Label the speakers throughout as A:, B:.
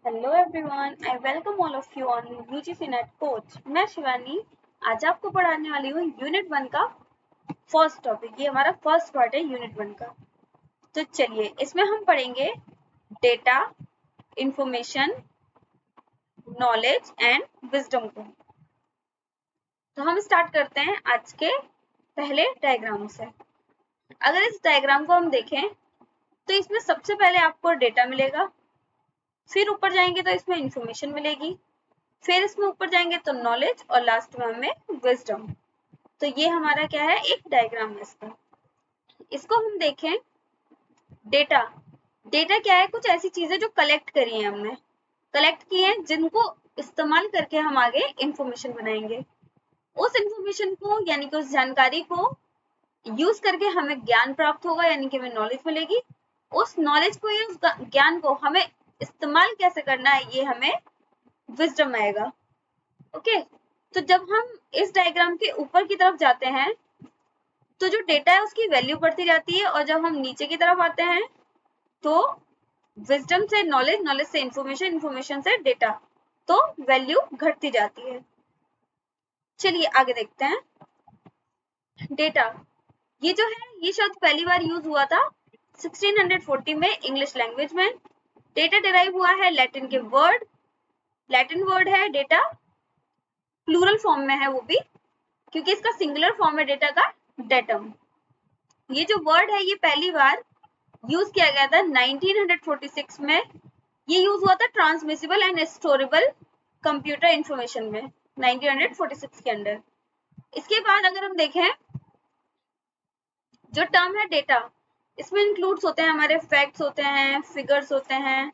A: Hello everyone, I welcome all of you on UGC net coach. मैं शिवानी आज आपको पढ़ाने वाली हूँ यूनिट 1 का फर्स्ट टॉपिक। ये हमारा फर्स्ट पार्ट है यूनिट 1 का। तो चलिए इसमें हम पढ़ेंगे data, information, knowledge and wisdom को। तो हम स्टार्ट करते हैं आज के पहले डायग्राम से। अगर इस डायग्राम को हम देखें तो इसमें सबसे पहले आपको डेटा मिलेगा, फिर ऊपर जाएंगे तो इसमें इंफॉर्मेशन मिलेगी, फिर इसमें ऊपर जाएंगे तो नॉलेज और लास्ट में हमें विजडम। तो ये हमारा क्या है, एक डायग्राम है इसका। इसको हम देखें, डेटा डेटा क्या है, कुछ ऐसी चीजें जो कलेक्ट करी है, हमने कलेक्ट की है, जिनको इस्तेमाल करके हम आगे इंफॉर्मेशन बनाएंगे। उस इंफॉर्मेशन को यानी कि उस जानकारी को यूज करके हमें ज्ञान प्राप्त होगा, यानी कि हमें नॉलेज मिलेगी। उस नॉलेज को या उस ज्ञान को हमें इस्तेमाल कैसे करना है, ये हमें विजडम आएगा। ओके, तो जब हम इस डायग्राम के ऊपर की तरफ जाते हैं तो जो डेटा है उसकी वैल्यू बढ़ती जाती है, और जब हम नीचे की तरफ आते हैं तो विजडम से नॉलेज, नॉलेज से इंफॉर्मेशन, इंफॉर्मेशन से डेटा, तो वैल्यू घटती जाती है। चलिए आगे देखते हैं। डेटा, ये जो है ये शब्द पहली बार यूज हुआ था 1640 में इंग्लिश लैंग्वेज में। डेटा डिराइव हुआ है लैटिन के वर्ड, लैटिन वर्ड है डेटा, प्लूरल फॉर्म में है वो भी, क्योंकि इसका सिंगुलर फॉर्म है डेटा का, डेटम। ये जो वर्ड है ये पहली बार यूज किया गया था 1946 में। ये यूज हुआ था transmissible and storable computer information में 1946 के अंदर। इसके बाद अगर हम देखें, जो टर्म है डेटा, इसमें इंक्लूड्स होते हैं हमारे फैक्ट्स होते हैं, फिगर्स होते हैं,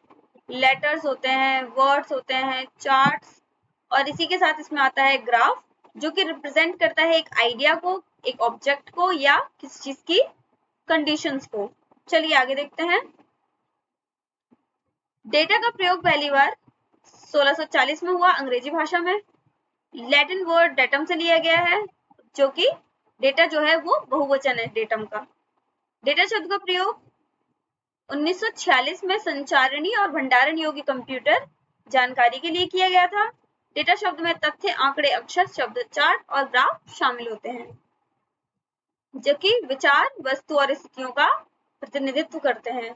A: लेटर्स होते हैं, वर्ड्स होते हैं, चार्ट्स, और इसी के साथ इसमें आता है ग्राफ, जो कि रिप्रेजेंट करता है एक आइडिया को, एक ऑब्जेक्ट को, या किसी चीज की कंडीशंस को। चलिए आगे देखते हैं। डेटा का प्रयोग पहली बार 1640 में हुआ अंग्रेजी भाषा में। लैटिन वर्ड डेटम से लिया गया है, जो कि डेटा जो है वो बहुवचन है डेटम का। डेटा शब्द का प्रयोग 1946 में संचारणी और भंडारण योग्य कंप्यूटर जानकारी के लिए किया गया था। डेटा शब्द में तथ्य, आंकड़े, अक्षर, शब्द, चार्ट और ग्राफ शामिल होते हैं, जो कि विचार, वस्तु और स्थितियों का प्रतिनिधित्व करते हैं।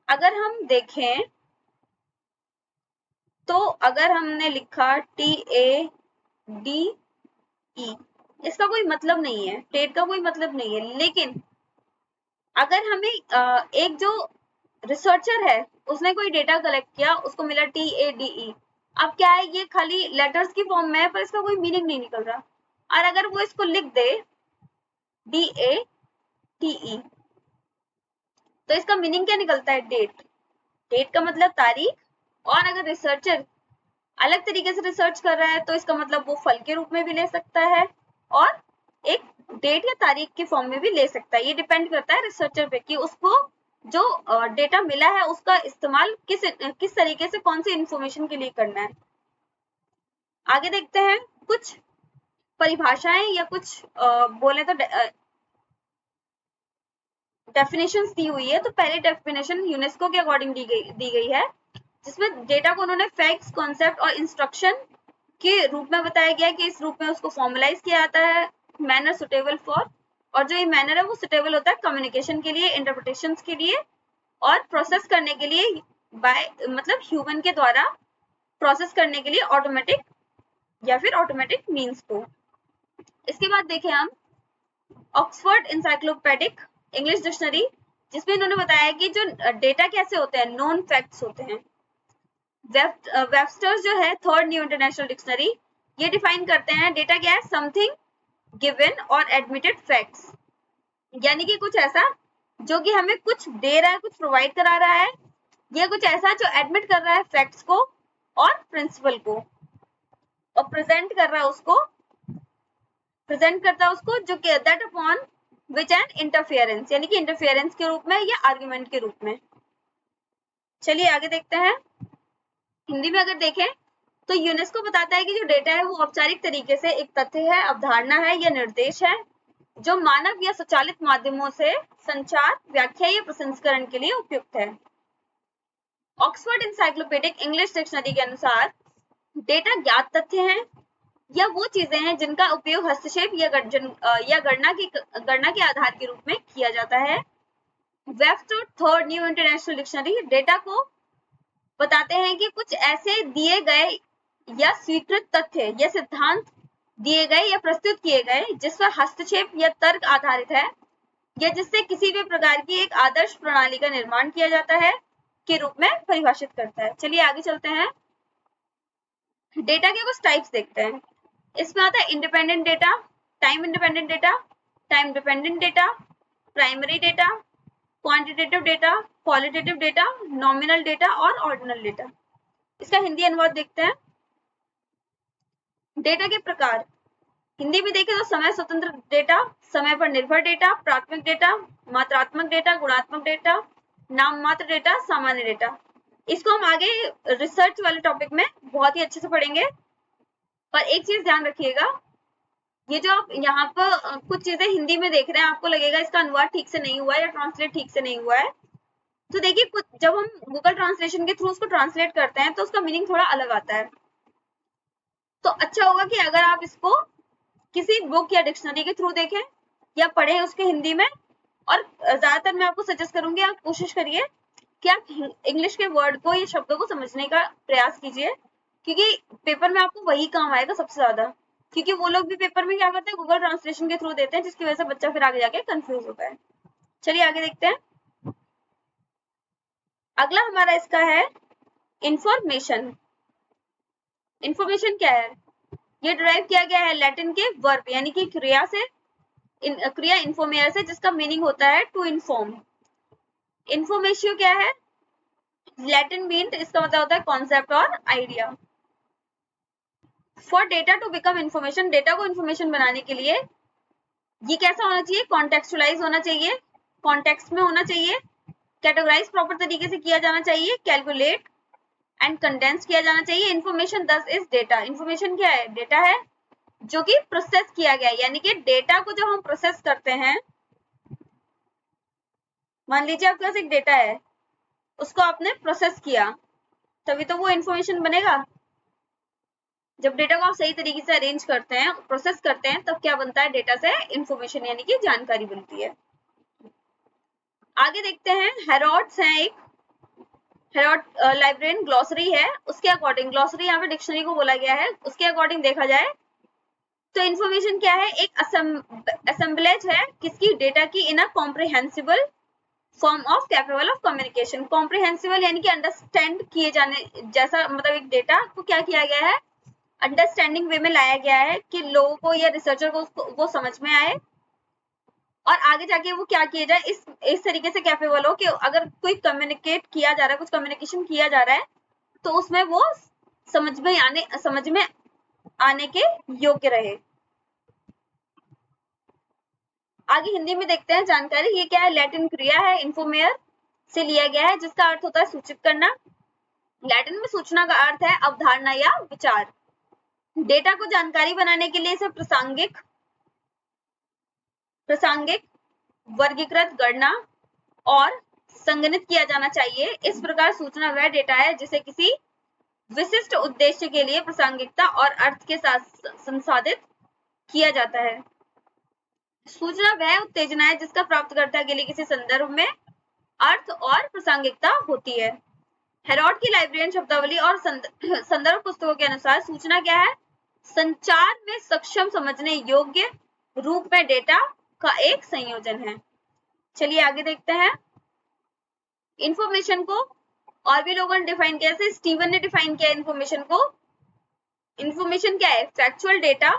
A: अगर हम देखें तो अगर हमने लिखा TADE, इसका कोई मतलब नहीं है, टेट का कोई मतलब नहीं है, लेकिन अगर हमें एक जो रिसर्चर है उसने कोई डेटा कलेक्ट किया, उसको मिला TADE, अब क्या है, ये खाली लेटर्स की फॉर्म में है पर इसका कोई मीनिंग नहीं निकल रहा। और अगर वो इसको लिख दे DATE, तो इसका मीनिंग क्या निकलता है, डेट। डेट का मतलब तारीख, और अगर रिसर्चर अलग तरीके से रिसर्च कर रहा है तो इसका मतलब वो फल के रूप में भी ले सकता है, और एक डेट या तारीख के फॉर्म में भी ले सकता है। ये डिपेंड करता है रिसर्चर पे कि उसको जो डेटा मिला है उसका इस्तेमाल किस तरीके से, कौन सी इंफॉर्मेशन के लिए करना है। आगे देखते हैं, कुछ परिभाषाएं या कुछ बोले तो डेफिनेशंस दी हुई है। तो पहली डेफिनेशन यूनेस्को के अकॉर्डिंग दी गई है, जिसमें डेटा को उन्होंने फैक्ट्स, कॉन्सेप्ट और इंस्ट्रक्शन के रूप में बताया गया कि इस रूप में उसको फॉर्मलाइज किया जाता है, मैनर सुटेबल फॉर, और जो ये मैनर है वो सुटेबल होता है कम्युनिकेशन के लिए, इंटरप्रिटेशन के लिए, और प्रोसेस करने के लिए बाय मतलब ह्यूमन के द्वारा प्रोसेस करने के लिए ऑटोमेटिक या फिर ऑटोमेटिक मीन्स को। इसके बाद देखें हम ऑक्सफोर्ड इंसाइक्लोपीडिक इंग्लिश डिक्शनरी, जिसमें इन्होंने बताया कि जो डेटा कैसे होते हैं, नॉन फैक्ट्स होते हैं। वेबस्टर्स जो है थर्ड न्यू इंटरनेशनल डिक्शनरी, ये डिफाइन करते हैं डेटा क्या है, समथिंग गिवन और एडमिटेड फैक्ट्स, यानी कि कुछ ऐसा जो कि हमें कुछ दे रहा है, कुछ प्रोवाइड करा रहा है, या कुछ ऐसा जो एडमिट कर रहा है फैक्ट्स को और प्रिंसिपल को, और प्रेजेंट कर रहा है उसको, प्रेजेंट करता है उसको, जो कि that upon which N interference, यानी कि इंटरफेरेंस के रूप में या आर्ग्यूमेंट के रूप में। चलिए आगे देखते हैं। हिंदी में अगर देखें तो यूनेस्को बताता है कि जो डेटा है वो औपचारिक तरीके से एक तथ्य है, अवधारणा है या निर्देश है, जो मानव या स्वचालित माध्यमों से संचार, व्याख्या या प्रसंस्करण के लिए उपयुक्त है। ऑक्सफोर्ड इंसाइक्लोपीडिक इंग्लिश डिक्शनरी के अनुसार डेटा ज्ञात तथ्य हैं या वो चीजें हैं जिनका उपयोग हस्तक्षेप या गणना के आधार के रूप में किया जाता है। Webster third new international dictionary data को बताते हैं कि कुछ ऐसे दिए गए या स्वीकृत तथ्य या सिद्धांत दिए गए या प्रस्तुत किए गए जिस पर हस्तक्षेप या तर्क आधारित है या जिससे किसी भी प्रकार की एक आदर्श प्रणाली का निर्माण किया जाता है के रूप में परिभाषित करता है। चलिए आगे चलते हैं, डेटा के कुछ टाइप्स देखते हैं। इसमें आता है independent data, time independent data, time dependent data, primary data, quantitative data, qualitative data, nominal data और ऑर्डिनल डेटा। इसका हिंदी अनुवाद देखते हैं। डेटा के प्रकार हिंदी में देखें तो समय स्वतंत्र डेटा, समय पर निर्भर डेटा, प्राथमिक डेटा, मात्रात्मक डेटा, गुणात्मक डेटा, नाम मात्र डेटा, सामान्य डेटा। इसको हम आगे रिसर्च वाले टॉपिक में बहुत ही अच्छे से पढ़ेंगे। पर एक चीज ध्यान रखिएगा, ये जो आप यहाँ पर कुछ चीजें हिंदी में देख रहे हैं, आपको लगेगा इसका अनुवाद ठीक से नहीं हुआ है या ट्रांसलेट ठीक से नहीं हुआ है। तो देखिए, कुछ जब हम गूगल ट्रांसलेशन के थ्रू उसको ट्रांसलेट करते हैं तो उसका मीनिंग थोड़ा अलग आता है। तो अच्छा होगा कि अगर आप इसको किसी बुक या डिक्शनरी के थ्रू देखें या पढ़ें उसके हिंदी में। और ज्यादातर मैं आपको सजेस्ट करूंगी, आप कोशिश करिए कि आप इंग्लिश के वर्ड को या शब्दों को समझने का प्रयास कीजिए, क्योंकि पेपर में आपको वही काम आएगा सबसे ज्यादा। क्योंकि वो लोग भी पेपर में क्या करते हैं, गूगल ट्रांसलेशन के थ्रू देते हैं, जिसकी वजह से बच्चा फिर आगे जाके कंफ्यूज होता है। चलिए आगे देखते हैं। अगला हमारा इसका है इंफॉर्मेशन। इंफॉर्मेशन क्या है? ये डिराइव किया गया है लैटिन के वर्ब यानी कि क्रिया से, क्रिया इन्फॉर्मेयर से, जिसका मीनिंग होता है टू इन्फॉर्म। इन्फॉर्मेशन क्या है? लैटिन मीन, इसका मतलब होता है कॉन्सेप्ट और idea. For data to become information, data को इन्फॉर्मेशन बनाने के लिए ये कैसा होना चाहिए? कॉन्टेक्चुअलाइज होना चाहिए, कॉन्टेक्स्ट में होना चाहिए, कैटेगराइज प्रॉपर तरीके से किया जाना चाहिए, कैलकुलेट एंड कंडेंस किया जाना चाहिए। इन्फॉर्मेशन दस इज डेटा। इन्फॉर्मेशन क्या है? डेटा है जो कि प्रोसेस किया गया है, यानी कि डेटा को जब हम प्रोसेस करते हैं, मान लीजिए आपके पास एक डेटा है, उसको आपने प्रोसेस किया, तभी तो वो इन्फॉर्मेशन बनेगा। जब डेटा को आप सही तरीके से अरेंज करते हैं, प्रोसेस करते हैं, तब क्या बनता है? डेटा से इन्फॉर्मेशन यानी कि जानकारी बनती है। आगे देखते हैं, हेरोड्स है एक, हेरोड लाइब्रेरियन ग्लॉसरी है, उसके अकॉर्डिंग, ग्लॉसरी यहाँ पे डिक्शनरी को बोला गया है, उसके अकॉर्डिंग देखा जाए तो इन्फॉर्मेशन क्या है? एक असेंबलेज है किसकी? डेटा की, in a comprehensible form of capable of communication. Comprehensible यानी कि अंडरस्टैंड किए जाने जैसा, मतलब एक डेटा को क्या किया गया है? अंडरस्टैंडिंग वे में लाया गया है कि लोगों को या रिसर्चर को वो समझ में आए और आगे जाके वो क्या किया जाए, इस तरीके से कैपेबल हो कि अगर कोई कम्युनिकेट किया जा रहा है, कुछ कम्युनिकेशन किया जा रहा है, तो उसमें वो समझ में आने के योग्य रहे। आगे हिंदी में देखते हैं जानकारी, ये क्या है? लैटिन क्रिया है, इन्फॉर्मेयर से लिया गया है, जिसका अर्थ होता है सूचित करना। लैटिन में सूचना का अर्थ है अवधारणा या विचार। डेटा को जानकारी बनाने के लिए इसे प्रासंगिक, वर्गीकृत, गणना और संगणित किया जाना चाहिए। इस प्रकार सूचना वह डेटा है जिसे किसी विशिष्ट उद्देश्य के लिए प्रासंगिकता और अर्थ के साथ संसाधित किया जाता है। सूचना वह उत्तेजना है जिसका प्राप्तकर्ता के लिए किसी संदर्भ में अर्थ और प्रासंगिकता होती है। हेरोड की लाइब्रेरियन शब्दावली और संदर्भ पुस्तकों के अनुसार सूचना क्या है? संचार में सक्षम, समझने योग्य रूप में डेटा का एक संयोजन है। चलिए आगे देखते हैं। इंफॉर्मेशन को और भी लोगों ने डिफाइन किया, जैसे स्टीवन ने डिफाइन किया इंफॉर्मेशन को। इंफॉर्मेशन क्या है? Factual data,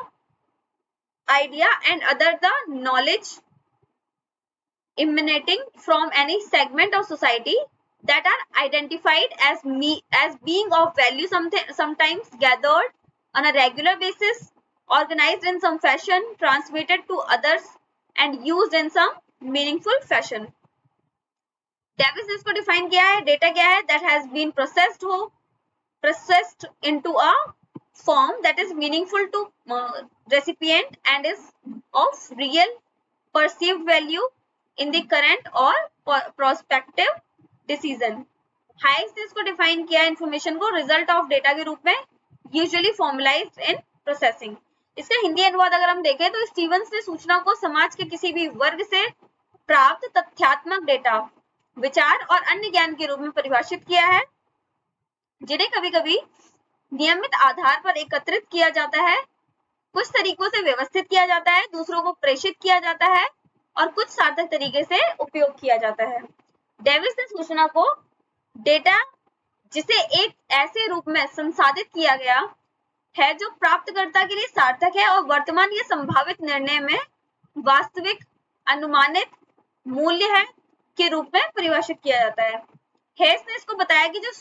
A: idea and other the knowledge emanating from any segment of society that are identified as being of value, sometimes gathered on a regular basis, organized in some fashion, transmitted to others and used in some meaningful fashion. Davis ने इसको define किया है, data क्या है? that has been processed into a form that is meaningful to recipient and is of real perceived value in the current or prospective decision. हाइस्ट ने इसको define किया इन्फॉर्मेशन को रिजल्ट ऑफ डेटा के रूप में, यूजुअली फॉर्मलाइज्ड इन प्रोसेसिंग। इसका हिंदी अनुवाद अगर हम देखें तो स्टीवंस ने सूचना को समाज के किसी भी वर्ग से प्राप्त तथ्यात्मक डेटा, विचार और अन्य ज्ञान के रूप में परिभाषित किया है, जिन्हें कभी कभी नियमित आधार पर एकत्रित किया जाता है, कुछ तरीकों से व्यवस्थित किया जाता है, दूसरों को प्रेषित किया जाता है और कुछ सार्थक तरीके से उपयोग किया जाता है। डेविस ने सूचना को डेटा जिसे एक ऐसे रूप में संसाधित किया गया है जो प्राप्तकर्ता के लिए सार्थक है और वर्तमान या संभावित निर्णय में वास्तविक अनुमानित मूल्य है के रूप में परिभाषित किया जाता है। हेस ने इसको बताया कि जो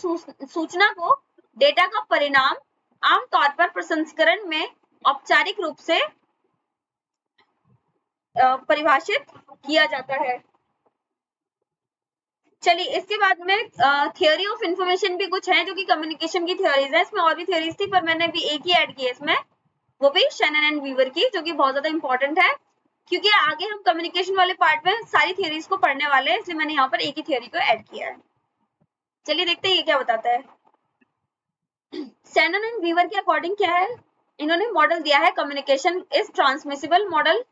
A: सूचना को डेटा का परिणाम आमतौर पर प्रसंस्करण में औपचारिक रूप से परिभाषित किया जाता है। चलिए इसके बाद में थियोरी ऑफ इंफॉर्मेशन भी कुछ है जो कि कम्युनिकेशन की थ्योरीज है। इसमें और भी थ्योरीज थी पर मैंने अभी एक ही ऐड की है इसमें, वो भी शैनन एंड वीवर की, जो कि बहुत ज्यादा इंपॉर्टेंट है क्योंकि आगे हम कम्युनिकेशन वाले पार्ट में सारी थ्योरीज को पढ़ने वाले हैं, इसलिए मैंने यहाँ पर एक ही थ्योरी को ऐड किया है। चलिए देखते हैं ये क्या बताता है। शैनन एंड वीवर के अकॉर्डिंग क्या है, इन्होंने मॉडल दिया है कम्युनिकेशन इज ट्रांसमिसिबल मॉडल,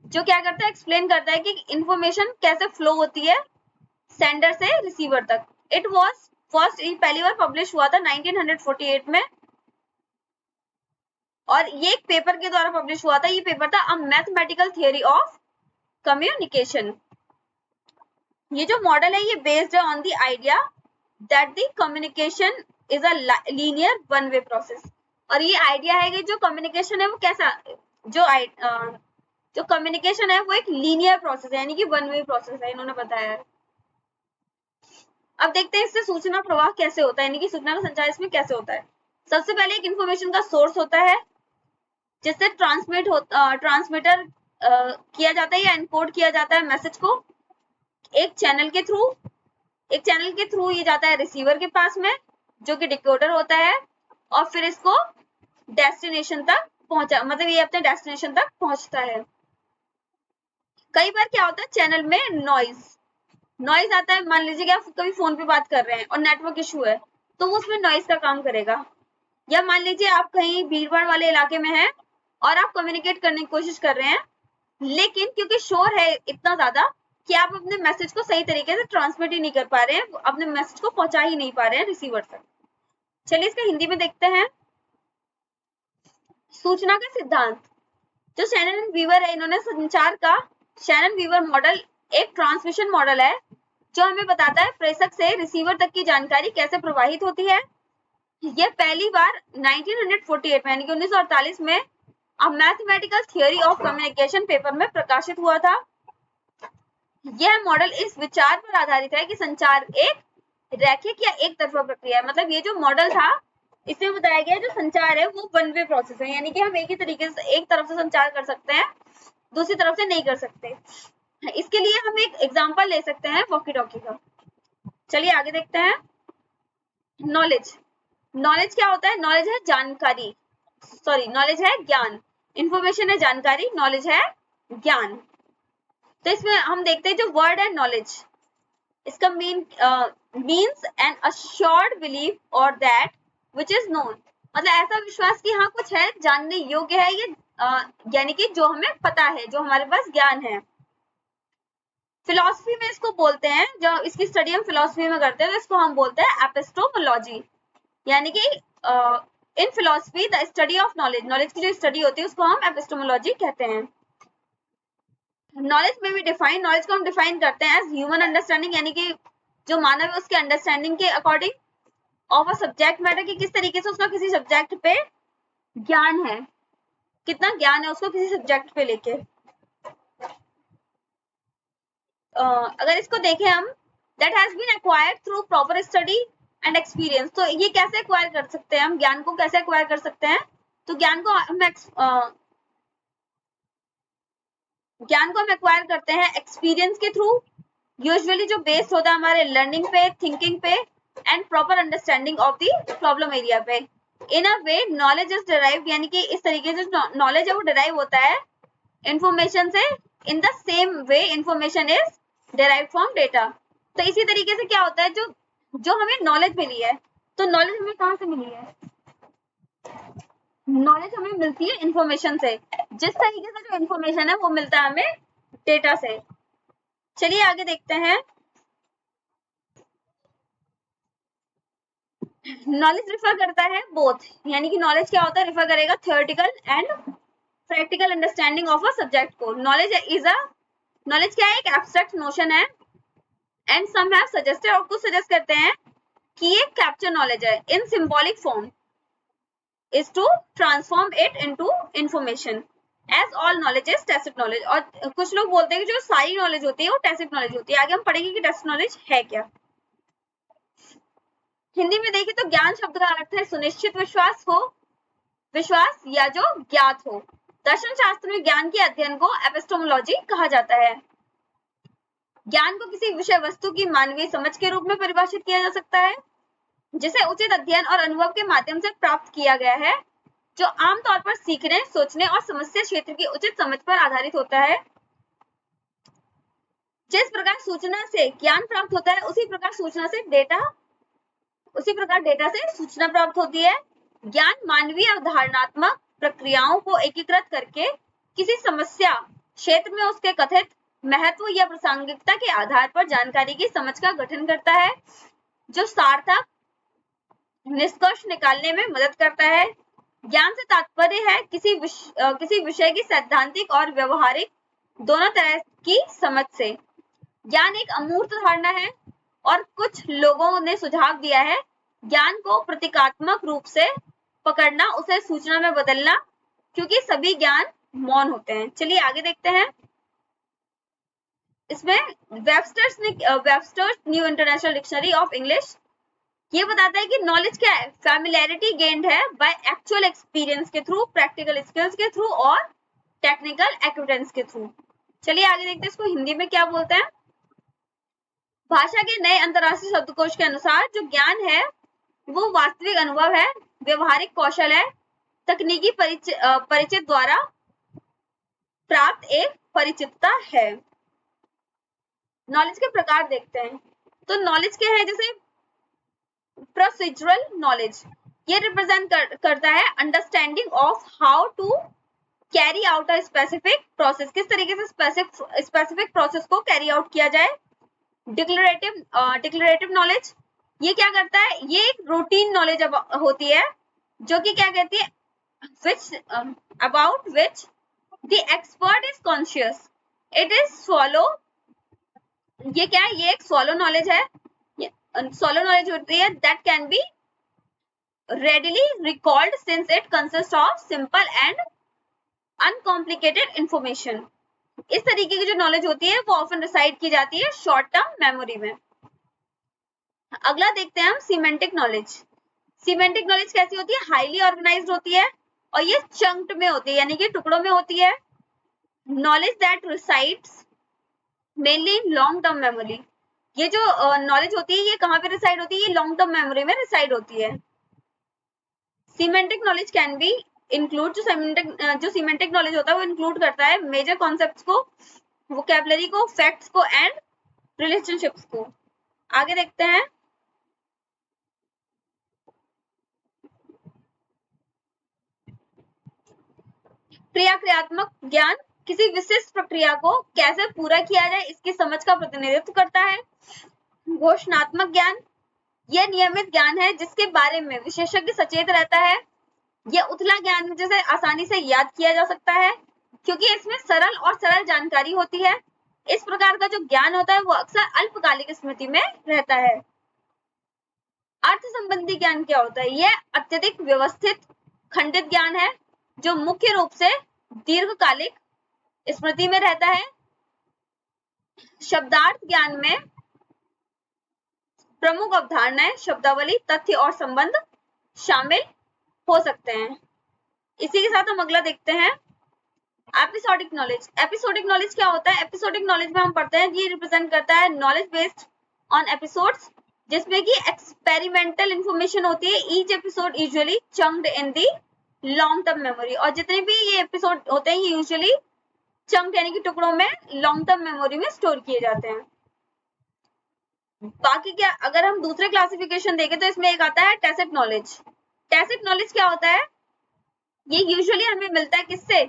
A: जो क्या करता है, एक्सप्लेन करता है कि इंफॉर्मेशन कैसे फ्लो होती है सेंडर से रिसीवर तक। इट वॉज फर्स्ट पहली बार पब्लिश हुआ था 1948 में और ये एक पेपर के द्वारा पब्लिश हुआ था। ये पेपर था a mathematical theory of communication. ये जो मॉडल है ये बेस्ड है on the idea that the communication is a linear one way process. और ये आइडिया है कि जो कम्युनिकेशन है वो कैसा, जो कम्युनिकेशन है वो एक लीनियर प्रोसेस है, यानी कि वन वे प्रोसेस है, इन्होंने बताया है। अब देखते हैं इससे सूचना प्रवाह कैसे होता है, यानी कि सूचना का संचार इसमें कैसे होता है। सबसे पहले एक इंफॉर्मेशन का सोर्स होता है जिससे ट्रांसमीटर किया जाता है या एनकोड किया जाता है मैसेज को एक चैनल के थ्रू ये जाता है रिसीवर के पास में जो कि डिकोडर होता है और फिर इसको डेस्टिनेशन तक मतलब ये अपने डेस्टिनेशन तक पहुंचता है। कई बार क्या होता है चैनल में नॉइज आता है, मान लीजिए कि आप कभी फोन पे बात कर रहे हैं और नेटवर्क इशू है तो वो उसमें नॉइज का काम करेगा। या मान लीजिए आप कहीं भीड़भाड़ वाले इलाके में हैं और आप कम्युनिकेट करने की कोशिश कर रहे हैं लेकिन क्योंकि शोर है इतना ज्यादा कि आप अपने मैसेज को सही तरीके से ट्रांसमिट ही नहीं कर पा रहे हैं, अपने मैसेज को पहुंचा ही नहीं पा रहे हैं रिसीवर तक। चलिए इसका हिंदी में देखते हैं। सूचना का सिद्धांत, जो शैनन एंड वीवर है, इन्होंने संचार का शैनन वीवर मॉडल एक ट्रांसमिशन मॉडल है जो हमें बताता है प्रेषक से रिसीवर तक की जानकारी कैसे प्रवाहित होती है। यह पहली बार 1948 में यानी कि 1948 में a mathematical theory of communication paper में प्रकाशित हुआ था। यह मॉडल इस विचार पर आधारित है कि संचार एक रैखिक या एक तरफा प्रक्रिया है। मतलब ये जो मॉडल था इसमें बताया गया जो संचार है वो वन वे प्रोसेस है, यानी कि हम एक ही तरीके से एक तरफ से संचार कर सकते हैं, दूसरी तरफ से नहीं कर सकते। इसके लिए हम एक एग्जांपल ले सकते हैं वॉकी टॉकी का। चलिए आगे देखते हैं। नॉलेज क्या होता है? नॉलेज है जानकारी, नॉलेज है ज्ञान। इंफॉर्मेशन है जानकारी, नॉलेज है ज्ञान। तो इसमें हम देखते हैं जो वर्ड है नॉलेज, इसका मीन्स एन अश्योर्ड बिलीफ और दैट विच इज नोन, मतलब ऐसा विश्वास कि हाँ कुछ है, जानने योग्य है ये, यानी कि जो हमें पता है, जो हमारे पास ज्ञान है। फिलॉसफी में इसको बोलते हैं, जो इसकी स्टडी हम फिलॉसफी में करते हैं तो इसको हम बोलते हैं एपिस्टोमोलॉजी, यानी कि in philosophy the study of knowledge की जो स्टडी होती है उसको हम एपिस्टोमोलॉजी कहते हैं। नॉलेज में भी नॉलेज को हम डिफाइन करते हैं एज ह्यूमन अंडरस्टैंडिंग, यानी कि जो मानव है उसके अंडरस्टैंडिंग के according of a subject matter, कि किस तरीके से उसका किसी सब्जेक्ट पे ज्ञान है, कितना ज्ञान है उसको किसी सब्जेक्ट पे लेके। अगर इसको देखें हम, that has been acquired through proper study and experience, तो ये कैसे एक्वायर कर सकते हैं हम, ज्ञान को कैसे एक्वायर कर सकते हैं? तो ज्ञान को हम एक्वायर करते हैं एक्सपीरियंस के थ्रू, यूजुअली जो बेस्ड होता है हमारे लर्निंग पे, थिंकिंग पे and proper understanding of the problem area पे। इन अ वे नॉलेज इज डिराइव्ड, यानी कि इस तरीके से नॉलेज है वो डिराइव होता है इंफॉर्मेशन से। In the same way information is derived from data. तो इसी तरीके से क्या होता है, जो जो हमें नॉलेज मिली है, तो नॉलेज हमें कहाँ से मिली है? नॉलेज हमें मिलती है इंफॉर्मेशन से। जिस तरीके से जो इंफॉर्मेशन है वो मिलता है हमें डेटा से। चलिए आगे देखते हैं। नॉलेज रिफर करता है बोथ, यानी कि नॉलेज क्या होता है, रिफर करेगा theoretical and practical understanding of a subject को। नॉलेज क्या है? एक एब्स्ट्रैक्ट नोशन है। एंड सम हैव सजेस्टेड, और कुछ सजेस्ट करते हैं कि ये कैप्चर नॉलेज है in symbolic form is to transform it into information as all knowledge is tacit knowledge। और कुछ लोग बोलते हैं कि जो सारी नॉलेज होती है वो tacit knowledge होती है। आगे हम पढ़ेंगे कि tacit knowledge है क्या। हिंदी में देखिए तो ज्ञान शब्द का अर्थ है सुनिश्चित विश्वास या जो ज्ञात हो। दर्शन शास्त्र में ज्ञान के अध्ययन को एपिस्टेमोलॉजी कहा जाता है। ज्ञान को किसी विषय वस्तु की मानवीय समझ के रूप में परिभाषित किया जा सकता है, जिसे उचित अध्ययन और अनुभव के माध्यम से प्राप्त किया गया है, जो आमतौर पर सीखने, सोचने और समस्या क्षेत्र की उचित समझ पर आधारित होता है। जिस प्रकार सूचना से ज्ञान प्राप्त होता है, उसी प्रकार डेटा से सूचना प्राप्त होती है। ज्ञान मानवीय अवधारणात्मक प्रक्रियाओं को एकीकृत करके किसी समस्या क्षेत्र में उसके कथित महत्व या प्रासंगिकता के आधार पर जानकारी की समझ का गठन करता है, जो सार्थक निष्कर्ष निकालने में मदद करता है। ज्ञान से तात्पर्य है किसी विषय की सैद्धांतिक और व्यवहारिक दोनों तरह की समझ से। ज्ञान एक अमूर्त धारणा है और कुछ लोगों ने सुझाव दिया है ज्ञान को प्रतीकात्मक रूप से पकड़ना, उसे सूचना में बदलना, क्योंकि सभी ज्ञान मौन होते हैं। चलिए आगे देखते हैं। इसमें Webster's new international dictionary of English ये बताता है कि नॉलेज क्या है? फैमिलियरिटी गेन्ड है बाय एक्चुअल एक्सपीरियंस के थ्रू, प्रैक्टिकल स्किल्स के थ्रू और टेक्निकल एक्विडेंस के थ्रू। चलिए आगे देखते हैं इसको हिंदी में क्या बोलते हैं। भाषा के नए अंतरराष्ट्रीय शब्दकोश के अनुसार जो ज्ञान है वो वास्तविक अनुभव है, व्यवहारिक कौशल है, तकनीकी परिचय द्वारा प्राप्त एक परिचितता है। नॉलेज के प्रकार देखते हैं। तो नॉलेज क्या है? जैसे प्रोसीजरल नॉलेज, ये रिप्रेजेंट करता है understanding of how to carry out a specific process, किस तरीके से स्पेसिफिक प्रोसेस को कैरी आउट किया जाए। डिक्लेरेटिव नॉलेज, ये क्या करता है? ये एक रूटीन नॉलेज होती है जो कि क्या कहती है, about which the expert is conscious, it is swallow, ये क्या है? ये एक swallow knowledge है। swallow knowledge होती है that can be readily recalled since it consists of simple and uncomplicated information। इस तरीके की जो नॉलेज होती है वो ऑफन रिसाइड की जाती है शॉर्ट टर्म मेमोरी में। अगला देखते हैं हम सीमेंटिक नॉलेज। सीमेंटिक नॉलेज कैसी होती है? हाईली ऑर्गेनाइज्ड होती है और ये चंक्ड में होती है, यानी कि टुकड़ों में होती है। Knowledge that resides mainly in long term memory, ये जो नॉलेज होती है ये कहाँ पे रिसाइड होती है? ये लॉन्ग टर्म मेमोरी में रिसाइड होती है। Semantic knowledge can be include, जो सीमेंटिक नॉलेज होता है वो इंक्लूड करता है मेजर कॉन्सेप्ट्स को, वोकैबुलरी को, फैक्ट्स को एंड रिलेशनशिप्स को। आगे देखते हैं। क्रियात्मक ज्ञान किसी विशिष्ट प्रक्रिया को कैसे पूरा किया जाए इसकी समझ का प्रतिनिधित्व करता है। घोषणात्मक ज्ञान, यह नियमित ज्ञान है जिसके बारे में विशेषज्ञ सचेत रहता है। यह उथला ज्ञान है जिसे आसानी से याद किया जा सकता है क्योंकि इसमें सरल जानकारी होती है। इस प्रकार का जो ज्ञान होता है वो अक्सर अल्पकालिक स्मृति में रहता है। अर्थ संबंधी ज्ञान क्या होता है? यह अत्यधिक व्यवस्थित खंडित ज्ञान है जो मुख्य रूप से दीर्घकालिक स्मृति में रहता है। शब्दार्थ ज्ञान में प्रमुख अवधारणाएं, शब्दावली, तथ्य और संबंध शामिल हो सकते हैं। इसी के साथ हम अगला देखते हैं एपिसोडिक नॉलेज। एपिसोडिक नॉलेज क्या होता है? एपिसोडिक नॉलेज में हम पढ़ते हैं कि ये रिप्रेजेंट करता है नॉलेज बेस्ड ऑन एपिसोड्स, जिसमें कि एक्सपेरिमेंटल इंफॉर्मेशन होती है। Each episode usually chunked in the long term memory, और जितने भी ये एपिसोड होते हैं ये यूजुअली चंक्ड यानी कि टुकड़ों में लॉन्ग टर्म मेमोरी में स्टोर किए जाते हैं। बाकी क्या, अगर हम दूसरे क्लासिफिकेशन देखें तो इसमें एक आता है टैसिट नॉलेज। टैसिट नॉलेज क्या होता है? ये यूजुअली हमें मिलता है किससे?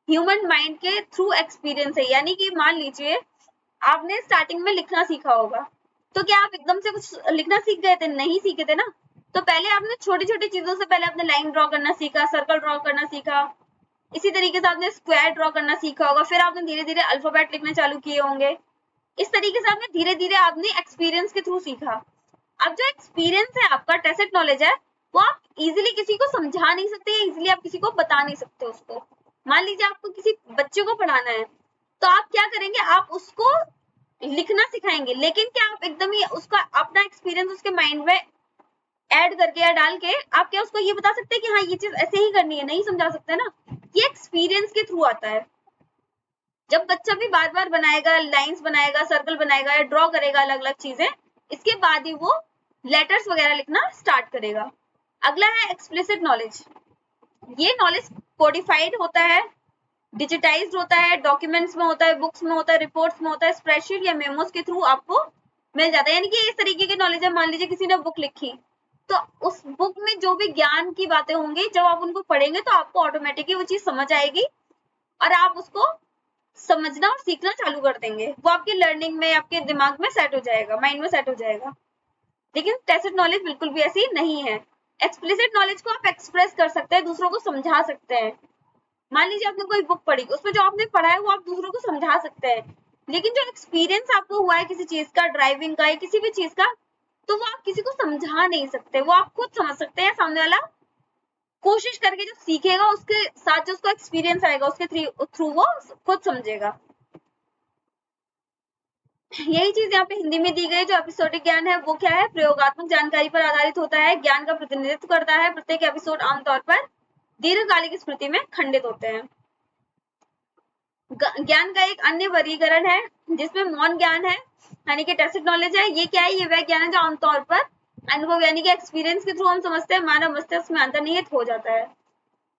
A: ह्यूमन माइंड के थ्रू एक्सपीरियंस है। यानी कि मान लीजिए आपने स्टार्टिंग में लिखना सीखा होगा, तो क्या आप एकदम से कुछ लिखना सीख गए थे? नहीं सीखे थे ना। तो पहले आपने छोटी छोटी चीजों से, पहले आपने लाइन ड्रॉ करना सीखा, सर्कल ड्रॉ करना सीखा, इसी तरीके से आपने स्क्वायर ड्रॉ करना सीखा होगा, फिर आपने धीरे धीरे अल्फाबेट लिखने चालू किए होंगे। इस तरीके से आपने धीरे धीरे आपने एक्सपीरियंस के थ्रू सीखा। अब जो एक्सपीरियंस है आपका, टैसिट नॉलेज है, वो आप इजीली किसी को समझा नहीं सकते, या इजीली आप किसी को बता नहीं सकते उसको। मान लीजिए आपको किसी बच्चे को पढ़ाना है, तो आप क्या करेंगे? आप उसको लिखना सिखाएंगे, लेकिन क्या आप एकदम ही उसका अपना एक्सपीरियंस उसके माइंड में ऐड करके या डाल के आप क्या उसको ये बता सकते हैं कि हाँ ये चीज ऐसे ही करनी है? नहीं समझा सकते ना। ये एक्सपीरियंस के थ्रू आता है। जब बच्चा भी बार बार बनाएगा, लाइंस बनाएगा, सर्कल बनाएगा या ड्रॉ करेगा अलग अलग चीजें, इसके बाद ही वो लेटर्स वगैरह लिखना स्टार्ट करेगा। अगला है एक्सप्लिसिट नॉलेज। ये नॉलेज कोडिफाइड होता है, डिजिटाइज्ड होता है, डॉक्यूमेंट्स में होता है, बुक्स में होता है, रिपोर्ट्स में होता है, स्प्रेडशीट या मेमोस के थ्रू आपको मिल जाता है। यानी कि इस तरीके की नॉलेज है। मान लीजिए किसी ने बुक लिखी, तो उस बुक में जो भी ज्ञान की बातें होंगी, जब आप उनको पढ़ेंगे तो आपको ऑटोमेटिकली वो चीज समझ आएगी और आप उसको समझना और सीखना चालू कर देंगे। वो आपकी लर्निंग में, आपके दिमाग में सेट हो जाएगा, माइंड में सेट हो जाएगा। लेकिन टैसिट नॉलेज बिल्कुल भी ऐसी नहीं है। एक्सप्लिसिट नॉलेज को आप एक्सप्रेस कर सकते हैं, दूसरों को समझा सकते हैं। मान लीजिए आपने कोई बुक पढ़ी, उसमें जो आपने पढ़ा है वो आप दूसरों को समझा सकते हैं, लेकिन जो एक्सपीरियंस आपको हुआ है किसी चीज का, ड्राइविंग का या किसी भी चीज का, तो वो आप किसी को समझा नहीं सकते। वो आप खुद समझ सकते हैं, सामने वाला कोशिश करके जो सीखेगा उसके साथ जो उसको एक्सपीरियंस आएगा उसके थ्रू वो खुद समझेगा। यही चीज यहाँ पे हिंदी में दी गई। जो एपिसोडिक ज्ञान है वो क्या है? प्रयोगात्मक जानकारी पर आधारित होता है, ज्ञान का प्रतिनिधित्व करता है। प्रत्येक एपिसोड आमतौर पर दीर्घकालिक स्मृति में खंडित होते हैं। ज्ञान का एक अन्य वर्गीकरण है जिसमें मौन ज्ञान है, यानी कि टैसिट नॉलेज है। ये क्या है? ये वह ज्ञान है जो आमतौर पर अनुभव यानी कि एक्सपीरियंस के थ्रू हम समझते हैं, मानव मस्तिष्क में अंतर्निहित हो जाता है।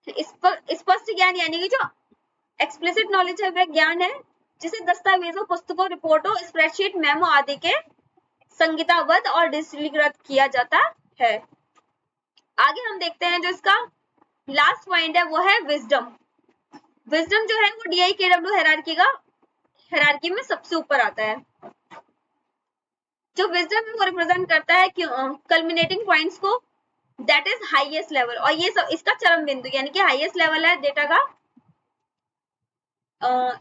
A: स्पष्ट ज्ञान यानी कि जो एक्सप्लिसिट नॉलेज है वह ज्ञान है जिसे दस्तावेजों, पुस्तकों, रिपोर्टों, स्प्रेडशीट, मेमो आदि के संहिताबद्ध और डिजिटलीकृत किया जाता है। आगे हम देखते हैं जो इसका लास्ट पॉइंट है वो है विजडम। विजडम जो है वो DIKW हायरार्की में सबसे ऊपर आता है। जो विजडम है वो रिप्रेजेंट करता है कल्मिनेटिंग पॉइंट्स को, दैट इज हाईएस्ट लेवल, और ये सब इसका चरम बिंदु यानी कि हाईएस्ट लेवल है डेटा का।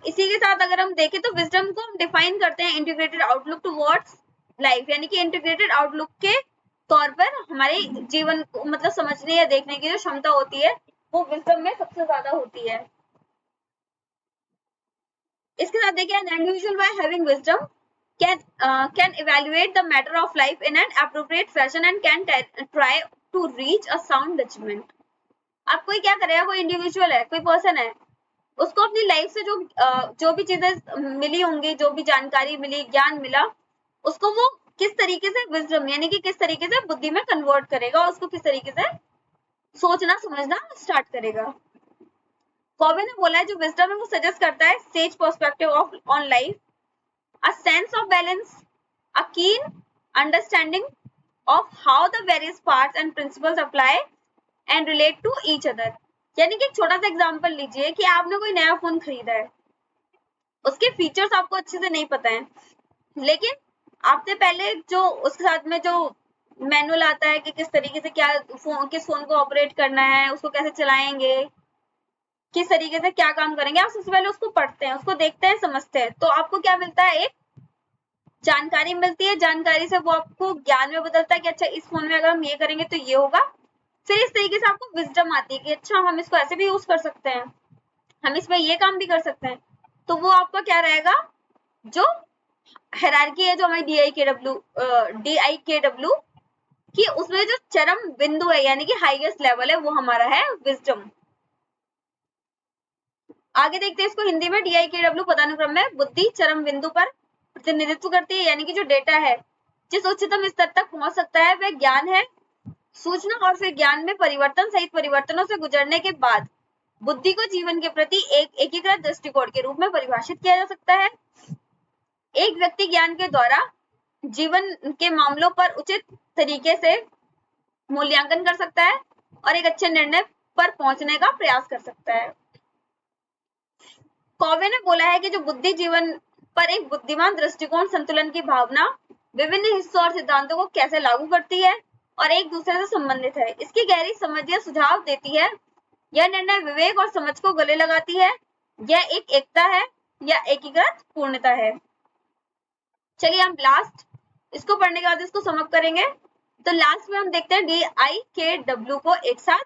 A: इसी के साथ अगर हम देखें तो विजडम को हम डिफाइन करते हैं इंटीग्रेटेड आउटलुक टुवर्ड्स लाइफ, यानी कि इंटीग्रेटेड आउटलुक के तौर पर हमारे जीवन को मतलब समझने या देखने की जो क्षमता होती है वो विजडम में सबसे ज्यादा होती है। इसके साथ देखिए an individual by having wisdom can evaluate the matter of life in an appropriate fashion and can try to reach a sound judgment। अब कोई क्या करेगा? कोई इंडिविजुअल है, कोई पर्सन है, उसको अपनी लाइफ से जो भी चीजें मिली होंगी, जो भी जानकारी मिली, ज्ञान मिला, उसको वो किस तरीके से विजडम यानी कि किस तरीके से बुद्धि में कन्वर्ट करेगा और उसको किस तरीके से सोचना समझना स्टार्ट करेगा। कॉबे ने बोला है जो विजडम है वो सजेस्ट करता है says perspective of on life, a sense of balance, a keen understanding of how the various parts and principles apply and relate to each other। यानी कि एक छोटा सा एग्जांपल लीजिए कि आपने कोई नया फोन खरीदा है, उसके फीचर्स आपको अच्छे से नहीं पता है, लेकिन आपने पहले जो उसके साथ में जो मैनुअल आता है कि किस तरीके से किस फोन को ऑपरेट करना है, उसको कैसे चलाएंगे, किस तरीके से क्या काम करेंगे, आप सबसे पहले उसको पढ़ते हैं, उसको देखते हैं, समझते हैं, तो आपको क्या मिलता है? एक जानकारी मिलती है। जानकारी से वो आपको ज्ञान में बदलता है कि अच्छा इस फोन में अगर हम ये करेंगे तो ये होगा। फिर इस तरीके से आपको विजडम आती है कि अच्छा हम इसको ऐसे भी यूज कर सकते हैं, हम इसमें ये काम भी कर सकते हैं। तो वो आपका क्या रहेगा? जो हायरार्की है जो हमारी DIKW की, उसमें जो चरम बिंदु है यानी कि हाईएस्ट लेवल है वो हमारा है विजडम। आगे देखते हैं इसको हिंदी में। DIKW पदानुक्रम में बुद्धि चरम बिंदु पर प्रतिनिधित्व करती है, यानी कि जो डेटा है जिस उच्चतम स्तर तक पहुंच सकता है वह ज्ञान है। सूचना और फिर ज्ञान में परिवर्तन सहित परिवर्तनों से गुजरने के बाद बुद्धि को जीवन के प्रति एक एकीकृत दृष्टिकोण के रूप में परिभाषित किया जा सकता है। एक व्यक्ति ज्ञान के द्वारा जीवन के मामलों पर उचित तरीके से मूल्यांकन कर सकता है और एक अच्छे निर्णय पर पहुंचने का प्रयास कर सकता है। कॉवे ने बोला है कि जो बुद्धि जीवन पर एक बुद्धिमान दृष्टिकोण, संतुलन की भावना, विभिन्न हिस्सों और सिद्धांतों को कैसे लागू करती है और एक दूसरे से संबंधित है। इसकी गहरी समझ या सुझाव देती है। यह निर्णय विवेक और समझ को गले लगाती है। यह एक एकता है या एकीकृत पूर्णता है। चलिए हम लास्ट इसको पढ़ने के बाद इसको समअप करेंगे। तो लास्ट में हम देखते हैं DIKW को एक साथ,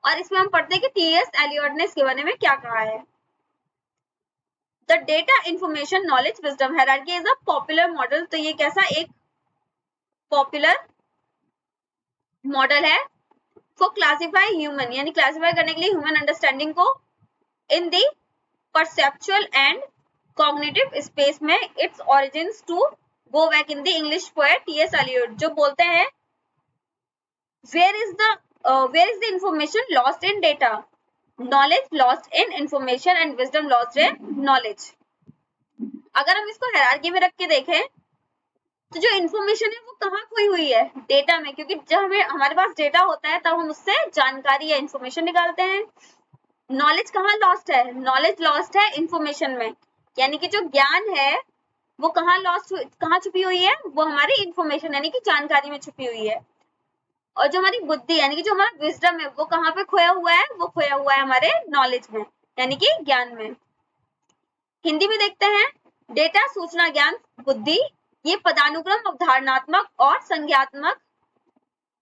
A: और इसमें हम पढ़ते हैं कि TS एलियट ने इसके बारे में क्या कहा है। The data information knowledge wisdom hierarchy is a popular model. तो ये कैसा एक पॉपुलर मॉडल है फॉर क्लासिफाई ह्यूमन, यानी क्लासिफाई करने के लिए ह्यूमन अंडरस्टैंडिंग को in the perceptual and cognitive space में। Its origins to go back in the English poet TS Eliot, जो बोलते हैं where is the information lost in data, knowledge lost in information and wisdom lost in knowledge। अगर हम इसको hierarchy में रख के देखें तो जो इंफॉर्मेशन है वो कहाँ खोई हुई है, डेटा में, क्योंकि जब हमें हमारे पास डेटा होता है तब हम उससे जानकारी या इंफॉर्मेशन निकालते हैं। नॉलेज कहाँ लॉस्ट है, नॉलेज लॉस्ट है इंफॉर्मेशन में, यानी कि जो ज्ञान है वो कहाँ लॉस्ट, कहाँ छुपी हुई है, वो हमारी इंफॉर्मेशन यानी कि जानकारी में छुपी हुई है। और जो हमारी बुद्धि यानी कि जो हमारा विजडम है वो कहाँ पे खोया हुआ है, वो खोया हुआ है हमारे नॉलेज में यानी कि ज्ञान में। हिंदी में देखते हैं, डेटा, सूचना, ज्ञान, बुद्धि, ये पदानुक्रम अवधारणात्मक और संज्ञात्मक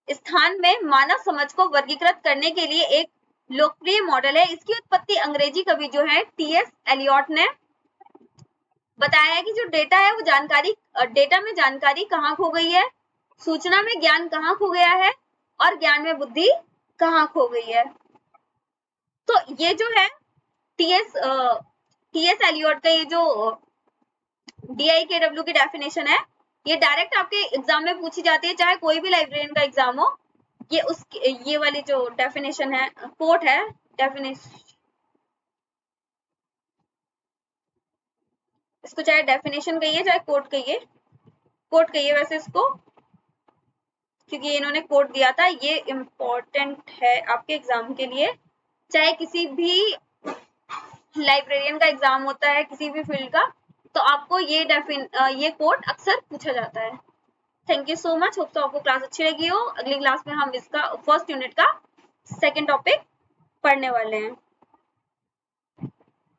A: स्थान में मानव समझ को वर्गीकृत करने के लिए एक लोकप्रिय मॉडल है। इसकी उत्पत्ति अंग्रेजी कवि जो है TS एलियट ने बताया है कि जो डेटा है वो जानकारी, डेटा में जानकारी कहाँ खो गई है, सूचना में ज्ञान कहाँ खो गया है और ज्ञान में बुद्धि कहाँ खो गई है। तो ये जो है TS एलियट का ये जो DIKW की डेफिनेशन है, ये डायरेक्ट आपके एग्जाम में पूछी जाती है, चाहे कोई भी लाइब्रेरियन का एग्जाम हो। ये वाली जो डेफिनेशन है, कोट है, डेफिनेशन, इसको चाहे डेफिनेशन कहिए चाहे कोट कहिए, कोट कहिए वैसे इसको, क्योंकि इन्होंने कोट दिया था। ये इम्पोर्टेंट है आपके एग्जाम के लिए, चाहे किसी भी लाइब्रेरियन का एग्जाम होता है किसी भी फील्ड का, तो आपको ये कोट अक्सर पूछा जाता है। Thank you so much, hope तो आपको क्लास अच्छी लगी हो। अगली क्लास में हम इसका फर्स्ट यूनिट का सेकेंड टॉपिक पढ़ने वाले हैं।